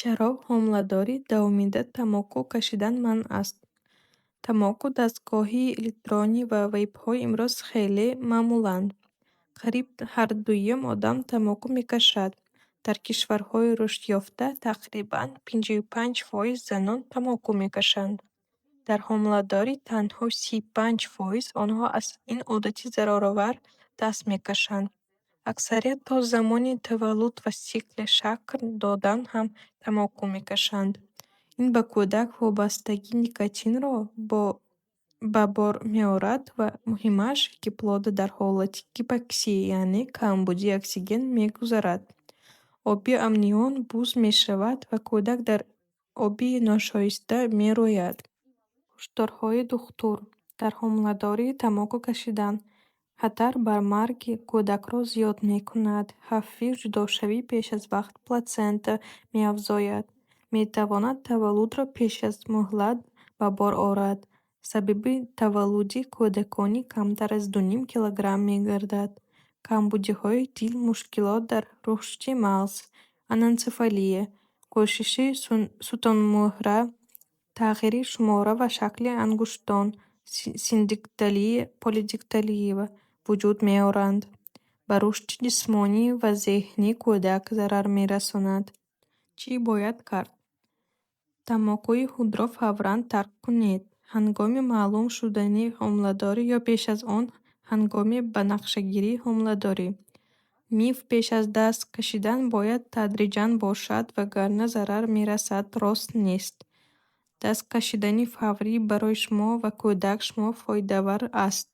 Чаро ҳомладорӣ давомида тамоку кашидан манъ аст? Тамоку дастгоҳи электронӣ ва вейпҳо имрӯз хеле маъмуланд. Қариб ҳар дуюм одам тамоку мекашад. Дар кишварҳои рушдёфта тақрибан 55% занон тамоку мекашанд. Дар ҳомладорӣ танҳо 35% онҳо аз ин одати зароровар даст мекашанд. Аксарият то замони таваллуд ва сикли шакр додан ҳам тамоку мекашанд. Ин ба кӯдак вобастагии никотинро ба бор меорад ва муҳимаш, ки плода дар ҳолати гипоксия, яъне камбуди оксиген мегузарад. Оби амниён буз мешавад ва кӯдак дар оби ношоиста мерӯяд. Ҳушдорҳои духтур. Дар ҳомладорӣ тамоку кашидан хатар бар марги кӯдакро зиёд мекунад. Хавфи ҷудошавӣ пеш аз вақт платсента меафзояд. Метавонад таваллудро пеш аз муҳлат ба бор орад. Сабаби таваллуди кӯдакони камтар аз 2,5 килограмм мегардад. Камбудиҳои дил, мушкилот дар рушди мағз, аненцефалия, кӯшиши сутонмӯҳра, тағйири шумора ва шакли ангуштон, синдикталия, полидикталия вуҷуд меоранд. Ба рушди ҷисмонӣ ва зеҳнии кӯдак зарар мерасонад. Чӣ бояд кард? Тамокуи худро фавран тарк кунед. Ҳангоми маълум шудани ҳомладорӣ ё пеш аз он ҳангоми банақшагирии ҳомладорӣ. Миф: пеш аз даст кашидан бояд тадриҷан бошад, вагарна зарар мерасад рост нест. Даст кашидани фаврӣ барои шумо ва кӯдак шумо фоидавар аст.